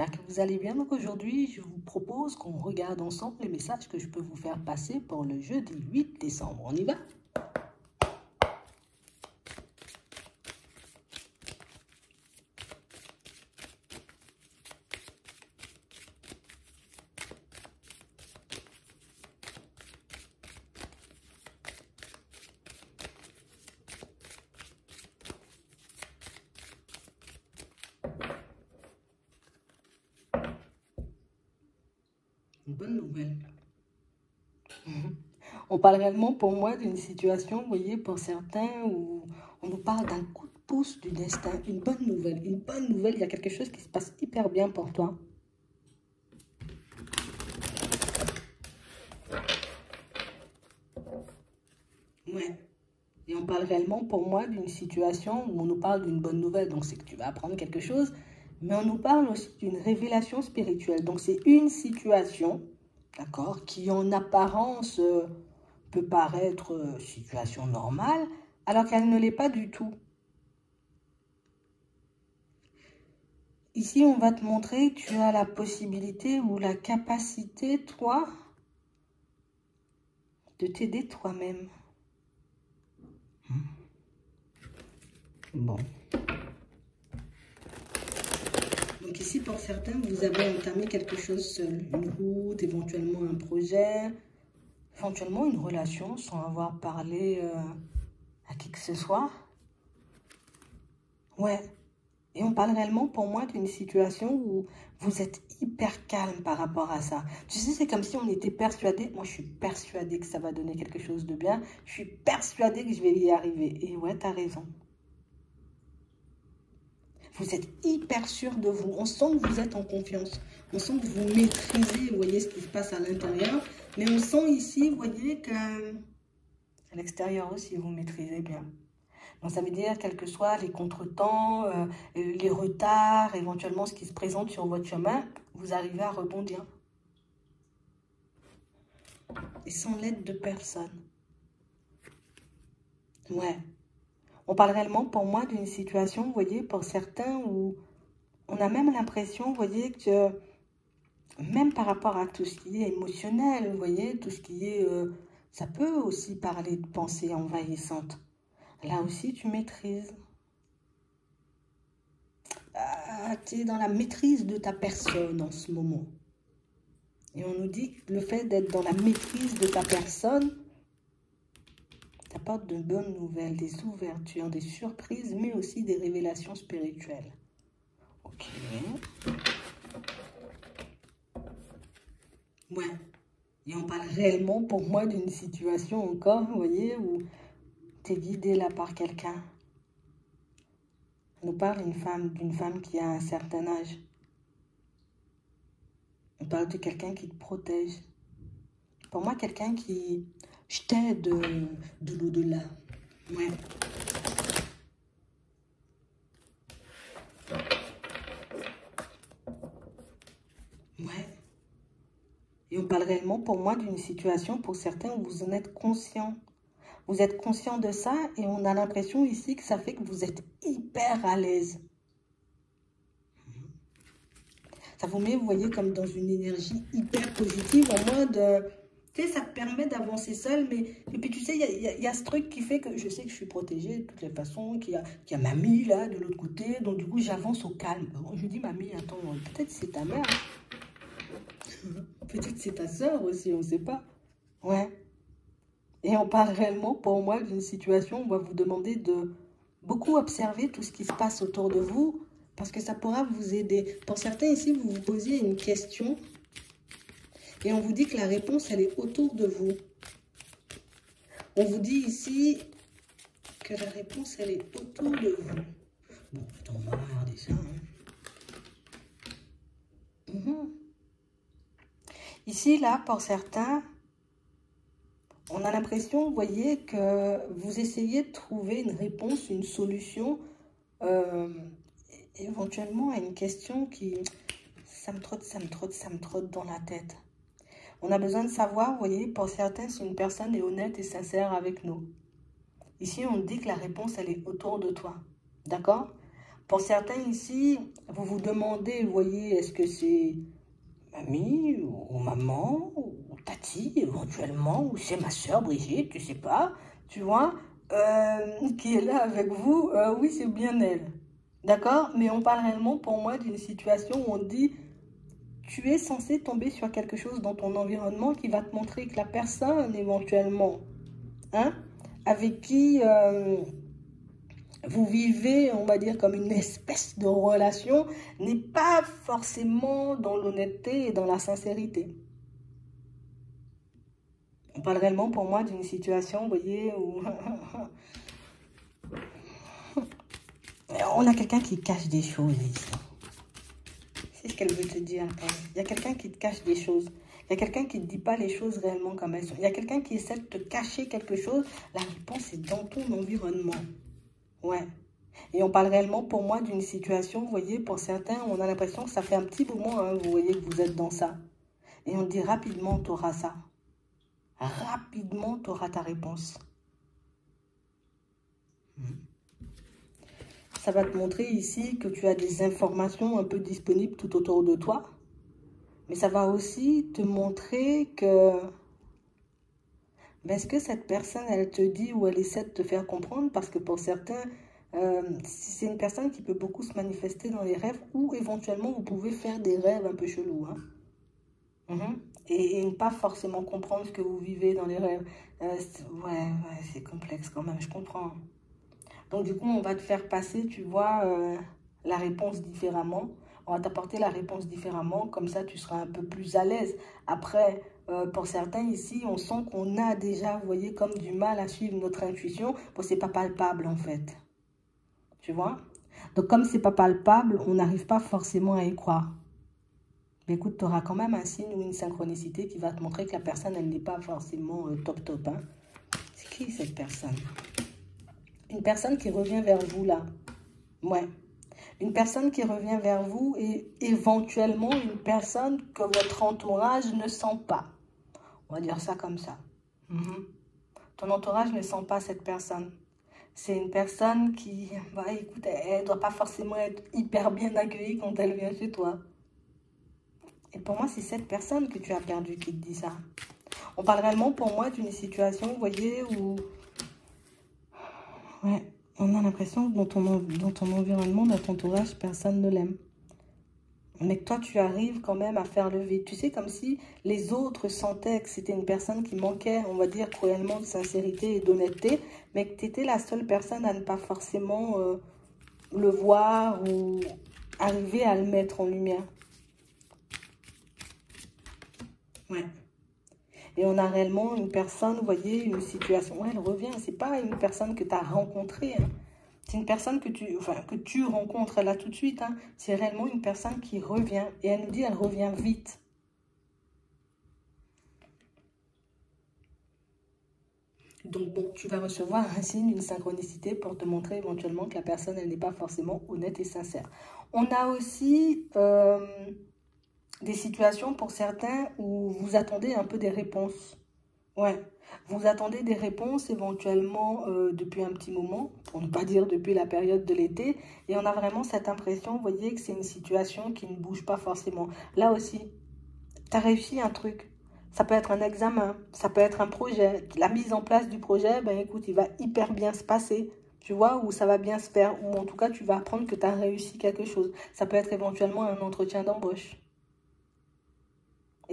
j'espère que vous allez bien. Donc aujourd'hui, je vous propose qu'on regarde ensemble les messages que je peux vous faire passer pour le jeudi 8 décembre. On y va? Une bonne nouvelle. On parle réellement pour moi d'une situation, vous voyez, pour certains, où on nous parle d'un coup de pouce du destin. Une bonne nouvelle, il y a quelque chose qui se passe hyper bien pour toi. Ouais. Et on parle réellement pour moi d'une situation où on nous parle d'une bonne nouvelle, donc c'est que tu vas apprendre quelque chose, mais on nous parle aussi d'une révélation spirituelle. Donc c'est une situation, d'accord, qui en apparence peut paraître situation normale, alors qu'elle ne l'est pas du tout. Ici, on va te montrer que tu as la possibilité ou la capacité, toi, de t'aider toi-même. Bon. Donc ici, pour certains, vous avez entamé quelque chose seul. Une route, éventuellement un projet, éventuellement une relation sans avoir parlé à qui que ce soit. Ouais. Et on parle réellement pour moi d'une situation où vous êtes hyper calme par rapport à ça. Tu sais, c'est comme si on était persuadé. Moi, je suis persuadée que ça va donner quelque chose de bien. Je suis persuadée que je vais y arriver. Et ouais, t'as raison. Vous êtes hyper sûr de vous. On sent que vous êtes en confiance. On sent que vous maîtrisez, vous voyez, ce qui se passe à l'intérieur. Mais on sent ici, vous voyez, qu'à l'extérieur aussi, vous maîtrisez bien. Donc, ça veut dire, quels que soient les contretemps, les retards, éventuellement ce qui se présente sur votre chemin, vous arrivez à rebondir. Et sans l'aide de personne. Ouais. On parle réellement, pour moi, d'une situation, vous voyez, pour certains, où on a même l'impression, vous voyez, que même par rapport à tout ce qui est émotionnel, vous voyez, tout ce qui est... ça peut aussi parler de pensées envahissantes. Là aussi, tu maîtrises. Tu es dans la maîtrise de ta personne en ce moment. Et on nous dit que le fait d'être dans la maîtrise de ta personne t'apporte de bonnes nouvelles, des ouvertures, des surprises, mais aussi des révélations spirituelles. Ok. Ouais. Et on parle réellement pour moi d'une situation encore, vous voyez, où tu es guidé là par quelqu'un. On nous parle d'une femme qui a un certain âge. On parle de quelqu'un qui te protège. Pour moi, quelqu'un qui... Je t'aide de l'au-delà. Ouais. Ouais. Et on parle réellement pour moi d'une situation, pour certains, où vous en êtes conscient. Vous êtes conscient de ça et on a l'impression ici que ça fait que vous êtes hyper à l'aise. Ça vous met, vous voyez, comme dans une énergie hyper positive, en mode... tu sais, ça te permet d'avancer seul, mais... Et puis, tu sais, il y a ce truc qui fait que je sais que je suis protégée de toutes les façons, qu'il y a mamie, là, de l'autre côté, donc du coup, j'avance au calme. Bon, je dis, mamie, attends, peut-être c'est ta mère. Peut-être c'est ta soeur aussi, on ne sait pas. Ouais. Et on parle réellement, pour moi, d'une situation où on va vous demander de beaucoup observer tout ce qui se passe autour de vous, parce que ça pourra vous aider. Pour certains ici, vous vous posiez une question et on vous dit que la réponse, elle est autour de vous. On vous dit ici que la réponse, elle est autour de vous. Bon, attends, on va regarder ça. Ici, là, pour certains, on a l'impression, vous voyez, que vous essayez de trouver une réponse, une solution, éventuellement à une question qui... ça me trotte dans la tête. On a besoin de savoir, vous voyez, pour certains, si une personne est honnête et sincère avec nous. Ici, on dit que la réponse, elle est autour de toi. D'accord? Pour certains ici, vous vous demandez, vous voyez, est-ce que c'est mamie ou maman ou tati éventuellement, ou c'est ma soeur Brigitte, tu sais pas, tu vois, qui est là avec vous, oui, c'est bien elle. D'accord? Mais on parle réellement pour moi d'une situation où on dit, tu es censé tomber sur quelque chose dans ton environnement qui va te montrer que la personne éventuellement, hein, avec qui vous vivez, on va dire, comme une espèce de relation, n'est pas forcément dans l'honnêteté et dans la sincérité. On parle réellement pour moi d'une situation, vous voyez, où on a quelqu'un qui cache des choses ici. C'est ce qu'elle veut te dire. Il y a quelqu'un qui te cache des choses. Il y a quelqu'un qui ne te dit pas les choses réellement comme elles sont. Il y a quelqu'un qui essaie de te cacher quelque chose. La réponse est dans ton environnement. Ouais. Et on parle réellement pour moi d'une situation, vous voyez, pour certains, on a l'impression que ça fait un petit moment, hein, vous voyez que vous êtes dans ça. Et on dit rapidement, tu auras ça. Rapidement, tu auras ta réponse. Ça va te montrer ici que tu as des informations un peu disponibles tout autour de toi. Mais ça va aussi te montrer que... est-ce que cette personne, elle te dit ou elle essaie de te faire comprendre? Parce que pour certains, c'est une personne qui peut beaucoup se manifester dans les rêves ou éventuellement vous pouvez faire des rêves un peu chelous. Hein. Et ne pas forcément comprendre ce que vous vivez dans les rêves. Ouais, c'est complexe quand même, je comprends. Donc du coup, on va te faire passer, tu vois, la réponse différemment. On va t'apporter la réponse différemment, comme ça tu seras un peu plus à l'aise. Après, pour certains ici, on sent qu'on a déjà, vous voyez, comme du mal à suivre notre intuition. Bon, c'est pas palpable en fait. Tu vois? Donc comme c'est pas palpable, on n'arrive pas forcément à y croire. Mais écoute, tu auras quand même un signe ou une synchronicité qui va te montrer que la personne, elle n'est pas forcément top. Hein. C'est qui cette personne? Une personne qui revient vers vous là. Ouais. Une personne qui revient vers vous et éventuellement une personne que votre entourage ne sent pas. On va dire ça comme ça. Ton entourage ne sent pas cette personne. C'est une personne qui, bah, écoute, elle ne doit pas forcément être hyper bien accueillie quand elle vient chez toi. Et pour moi, c'est cette personne que tu as perdue qui te dit ça. On parle réellement pour moi d'une situation, vous voyez, où... Ouais, on a l'impression que dans ton environnement, dans ton entourage, personne ne l'aime. Mais que toi, tu arrives quand même à faire le vide. Tu sais, comme si les autres sentaient que c'était une personne qui manquait, on va dire, cruellement de sincérité et d'honnêteté, mais que tu étais la seule personne à ne pas forcément le voir ou arriver à le mettre en lumière. Ouais. Et on a réellement une personne, vous voyez, une situation. Ouais, elle revient. C'est pas une personne que tu as rencontrée. Hein. C'est une personne que tu rencontres là tout de suite. Hein. C'est réellement une personne qui revient. Et elle nous dit, elle revient vite. Donc bon, tu vas recevoir un signe, une synchronicité pour te montrer éventuellement que la personne, elle n'est pas forcément honnête et sincère. On a aussi... des situations pour certains où vous attendez un peu des réponses. Ouais, vous attendez des réponses éventuellement depuis un petit moment, pour ne pas dire depuis la période de l'été. Et on a vraiment cette impression, vous voyez, que c'est une situation qui ne bouge pas forcément. Là aussi, tu as réussi un truc. Ça peut être un examen, ça peut être un projet. La mise en place du projet, ben écoute, il va hyper bien se passer. Tu vois, ou ça va bien se faire, ou en tout cas, tu vas apprendre que tu as réussi quelque chose. Ça peut être éventuellement un entretien d'embauche.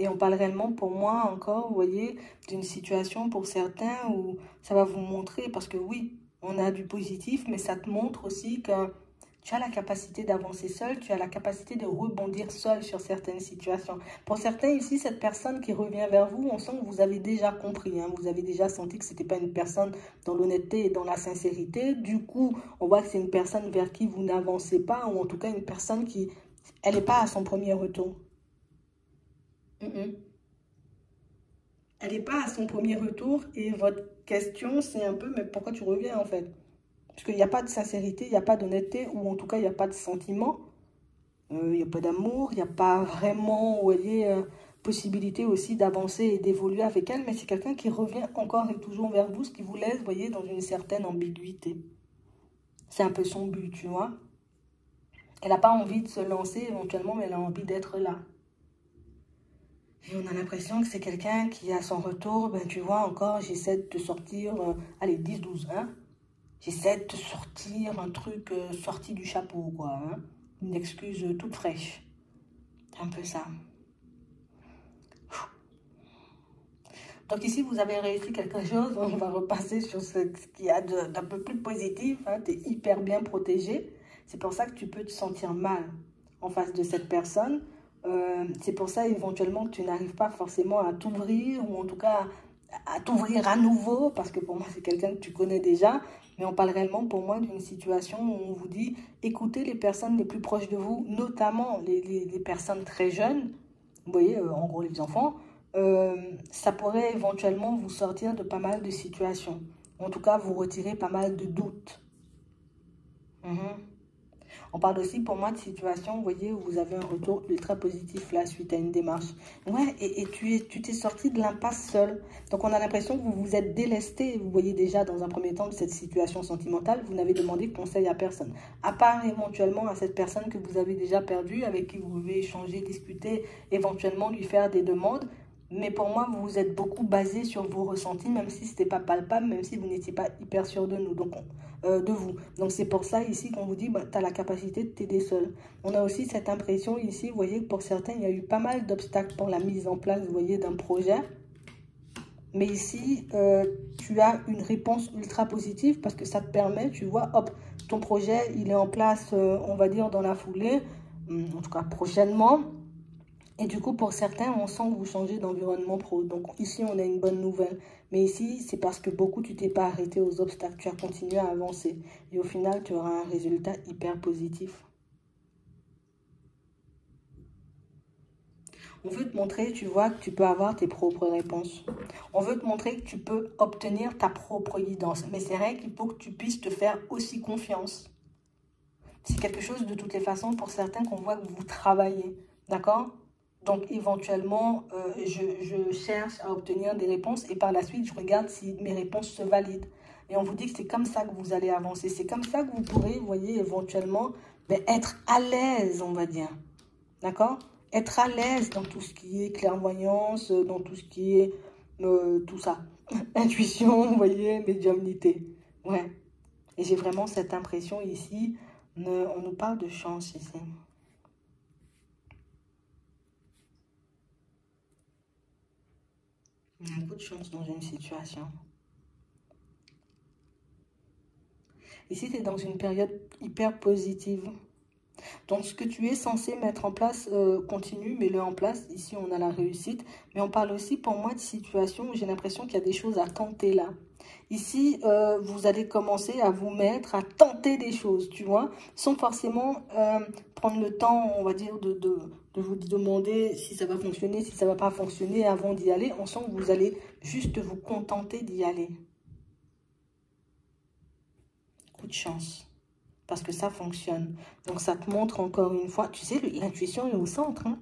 Et on parle réellement, pour moi, encore, vous voyez, d'une situation pour certains où ça va vous montrer, parce que oui, on a du positif, mais ça te montre aussi que tu as la capacité d'avancer seul, tu as la capacité de rebondir seul sur certaines situations. Pour certains ici, cette personne qui revient vers vous, on sent que vous avez déjà compris, hein, vous avez déjà senti que ce n'était pas une personne dans l'honnêteté et dans la sincérité. Du coup, on voit que c'est une personne vers qui vous n'avancez pas, ou en tout cas une personne qui, elle n'est pas à son premier retour. Elle n'est pas à son premier retour et votre question, c'est un peu, mais pourquoi tu reviens en fait? Parce qu'il n'y a pas de sincérité, il n'y a pas d'honnêteté, ou en tout cas, il n'y a pas de sentiment, il n'y a pas d'amour, il n'y a pas vraiment, vous voyez, possibilité aussi d'avancer et d'évoluer avec elle, mais c'est quelqu'un qui revient encore et toujours vers vous, ce qui vous laisse, vous voyez, dans une certaine ambiguïté. C'est un peu son but, tu vois. Elle n'a pas envie de se lancer éventuellement, mais elle a envie d'être là. Et on a l'impression que c'est quelqu'un qui, à son retour, ben, tu vois, encore, j'essaie de te sortir, allez, 10-12, hein. J'essaie de te sortir un truc sorti du chapeau, quoi, hein. Une excuse toute fraîche. C'est un peu ça. Donc ici, vous avez réussi quelque chose. On va repasser sur ce qu'il y a d'un peu plus positif, hein. Tu es hyper bien protégé. C'est pour ça que tu peux te sentir mal en face de cette personne. C'est pour ça éventuellement que tu n'arrives pas forcément à t'ouvrir, ou en tout cas à t'ouvrir à nouveau, parce que pour moi c'est quelqu'un que tu connais déjà, mais on parle réellement pour moi d'une situation où on vous dit écoutez les personnes les plus proches de vous, notamment les personnes très jeunes, vous voyez, en gros les enfants, ça pourrait éventuellement vous sortir de pas mal de situations, en tout cas vous retirer pas mal de doutes. On parle aussi pour moi de situation, vous voyez, où vous avez un retour ultra positif là suite à une démarche. Ouais, et tu t'es sorti de l'impasse seul. Donc on a l'impression que vous vous êtes délesté, vous voyez déjà dans un premier temps de cette situation sentimentale, vous n'avez demandé conseil à personne. À part éventuellement à cette personne que vous avez déjà perdue, avec qui vous pouvez échanger, discuter, éventuellement lui faire des demandes. Mais pour moi, vous vous êtes beaucoup basé sur vos ressentis, même si ce n'était pas palpable, même si vous n'étiez pas hyper sûr de nous, donc de vous. Donc c'est pour ça ici qu'on vous dit, bah, tu as la capacité de t'aider seul. On a aussi cette impression ici, vous voyez, que pour certains, il y a eu pas mal d'obstacles pour la mise en place, vous voyez, d'un projet. Mais ici, tu as une réponse ultra positive parce que ça te permet, tu vois, hop, ton projet, il est en place, on va dire, dans la foulée, en tout cas prochainement. Et du coup, pour certains, on sent que vous changez d'environnement pro. Donc ici, on a une bonne nouvelle. Mais ici, c'est parce que beaucoup, tu t'es pas arrêté aux obstacles. Tu as continué à avancer. Et au final, tu auras un résultat hyper positif. On veut te montrer, tu vois, que tu peux avoir tes propres réponses. On veut te montrer que tu peux obtenir ta propre guidance. Mais c'est vrai qu'il faut que tu puisses te faire aussi confiance. C'est quelque chose, de toutes les façons, pour certains, qu'on voit que vous travaillez. D'accord ? Donc, éventuellement, je cherche à obtenir des réponses et par la suite, je regarde si mes réponses se valident. Et on vous dit que c'est comme ça que vous allez avancer. C'est comme ça que vous pourrez, vous voyez, éventuellement, être à l'aise, on va dire. D'accord? Être à l'aise dans tout ce qui est clairvoyance, dans tout ce qui est tout ça. Intuition, vous voyez, médiumnité. Ouais. Et j'ai vraiment cette impression ici. On nous parle de chance ici. Il y a beaucoup de chance dans une situation. Ici, tu es dans une période hyper positive. Donc, ce que tu es censé mettre en place, continue, mets-le en place. Ici, on a la réussite. Mais on parle aussi, pour moi, de situation où j'ai l'impression qu'il y a des choses à tenter là. Ici, vous allez commencer à vous mettre, à tenter des choses, tu vois, sans forcément prendre le temps, on va dire, de vous demander si ça va fonctionner, si ça va pas fonctionner avant d'y aller. On sent que vous allez juste vous contenter d'y aller. Coup de chance. Parce que ça fonctionne. Donc, ça te montre encore une fois. Tu sais, l'intuition est au centre. Hein.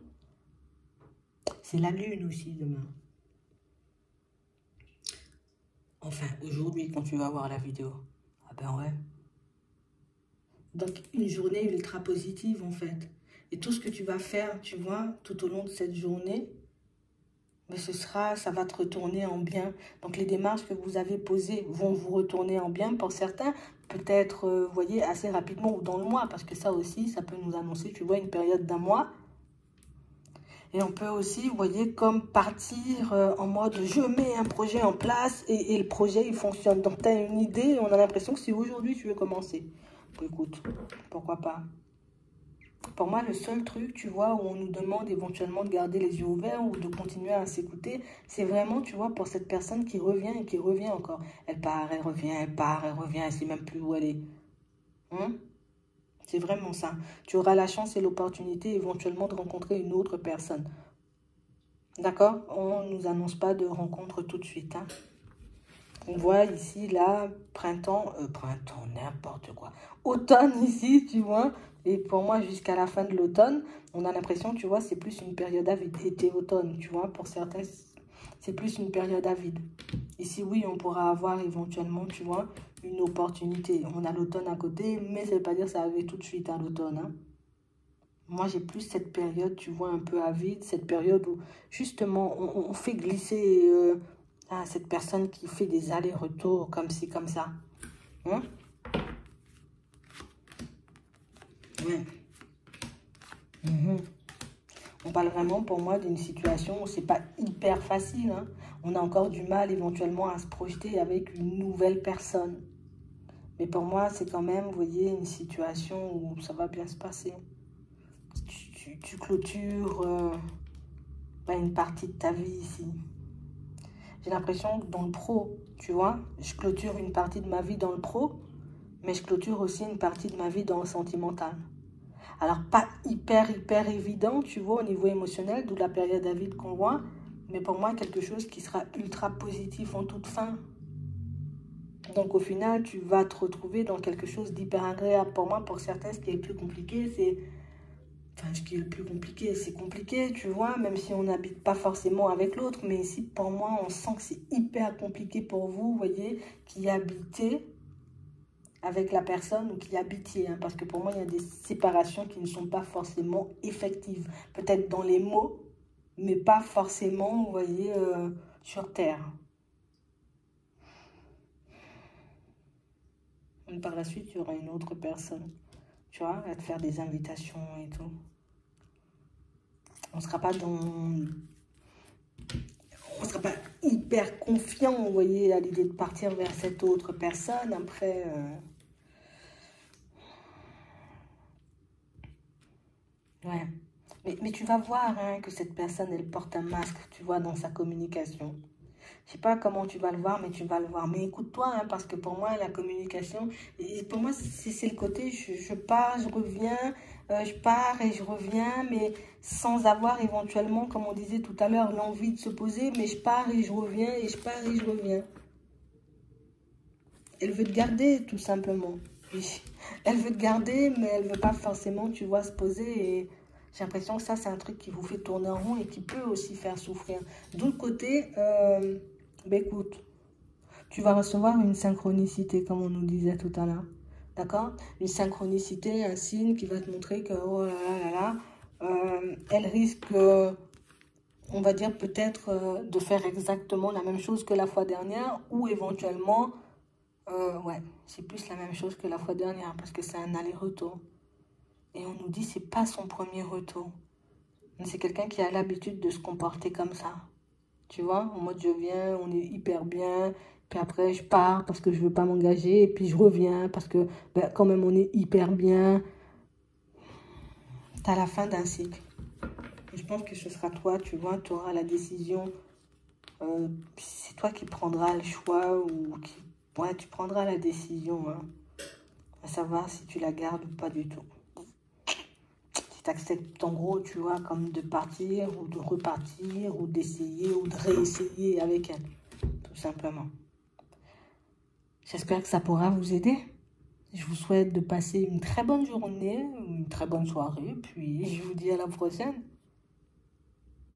C'est la lune aussi demain. Enfin, aujourd'hui, quand tu vas voir la vidéo. Ah ben ouais. Donc, une journée ultra positive, en fait. Et tout ce que tu vas faire, tu vois, tout au long de cette journée, mais ça va te retourner en bien. Donc, les démarches que vous avez posées vont vous retourner en bien. Pour certains, peut-être, vous voyez, assez rapidement ou dans le mois. Parce que ça aussi, ça peut nous annoncer, tu vois, une période d'un mois. Et on peut aussi, vous voyez, comme partir en mode je mets un projet en place et le projet, il fonctionne. Donc, tu as une idée, on a l'impression que si aujourd'hui tu veux commencer, bon, écoute, pourquoi pas. Pour moi, le seul truc, tu vois, où on nous demande éventuellement de garder les yeux ouverts ou de continuer à s'écouter, c'est vraiment, tu vois, pour cette personne qui revient et qui revient encore. Elle part, elle revient, elle part, elle revient, elle ne sait même plus où elle est. C'est vraiment ça. Tu auras la chance et l'opportunité éventuellement de rencontrer une autre personne. D'accord? On ne nous annonce pas de rencontre tout de suite. Hein. On voit ici, là, printemps, n'importe quoi. Automne ici, tu vois. Et pour moi, jusqu'à la fin de l'automne, on a l'impression, tu vois, c'est plus une période à vide. Été-automne, tu vois, pour certains, c'est plus une période à vide. Ici, oui, on pourra avoir éventuellement, tu vois, une opportunité. On a l'automne à côté, mais ça ne veut pas dire que ça arrive tout de suite à l'automne. Hein. Moi, j'ai plus cette période, tu vois, un peu avide, cette période où, justement, on fait glisser cette personne qui fait des allers-retours comme ci, comme ça. Hein? Ouais. Mhm. On parle vraiment, pour moi, d'une situation où c'est pas hyper facile. Hein. On a encore du mal, éventuellement, à se projeter avec une nouvelle personne. Mais pour moi, c'est quand même, vous voyez, une situation où ça va bien se passer. Tu clôtures une partie de ta vie ici. J'ai l'impression que dans le pro, tu vois, je clôture une partie de ma vie dans le pro, mais je clôture aussi une partie de ma vie dans le sentimental. Alors, pas hyper évident, tu vois, au niveau émotionnel, d'où la période avide qu'on voit, mais pour moi, quelque chose qui sera ultra positif en toute fin. Donc, au final, tu vas te retrouver dans quelque chose d'hyper agréable. Pour moi, pour certains, ce qui est le plus compliqué, c'est... Enfin, ce qui est le plus compliqué, c'est compliqué, tu vois, même si on n'habite pas forcément avec l'autre, mais ici, pour moi, on sent que c'est hyper compliqué pour vous, vous voyez, qui habitez avec la personne ou qui habitiez, hein, parce que pour moi, il y a des séparations qui ne sont pas forcément effectives. Peut-être dans les mots, mais pas forcément, vous voyez, sur Terre. Et par la suite, il y aura une autre personne, tu vois, à te faire des invitations et tout. On ne sera pas dans... On ne sera pas hyper confiant, vous voyez, à l'idée de partir vers cette autre personne. Après... Ouais. Mais tu vas voir hein, que cette personne, elle porte un masque, tu vois, dans sa communication. Je sais pas comment tu vas le voir, mais tu vas le voir. Mais écoute-toi, hein, parce que pour moi, la communication, et pour moi, c'est le côté, je pars, je reviens, je pars et je reviens, mais sans avoir éventuellement, comme on disait tout à l'heure, l'envie de se poser, mais je pars et je reviens, et je pars et je reviens. Elle veut te garder, tout simplement. Oui. Elle veut te garder, mais elle veut pas forcément, tu vois, se poser. Et j'ai l'impression que ça, c'est un truc qui vous fait tourner en rond et qui peut aussi faire souffrir. D'autre côté, ben écoute, tu vas recevoir une synchronicité, comme on nous disait tout à l'heure. D'accord? Une synchronicité, un signe qui va te montrer que, oh là là là là, elle risque, on va dire peut-être, de faire exactement la même chose que la fois dernière ou éventuellement... ouais, c'est plus la même chose que la fois dernière parce que c'est un aller-retour. Et on nous dit c'est pas son premier retour. C'est quelqu'un qui a l'habitude de se comporter comme ça. Tu vois, en mode je viens, on est hyper bien, puis après je pars parce que je veux pas m'engager, et puis je reviens parce que ben, quand même on est hyper bien. T'as la fin d'un cycle. Et je pense que ce sera toi, tu vois, tu auras la décision. C'est toi qui prendras le choix ou qui... Ouais, tu prendras la décision. Hein. À savoir si tu la gardes ou pas du tout. Si tu acceptes en gros, tu vois, comme de partir ou de repartir ou d'essayer ou de réessayer avec elle, tout simplement. J'espère que ça pourra vous aider. Je vous souhaite de passer une très bonne journée, une très bonne soirée, puis je vous dis à la prochaine.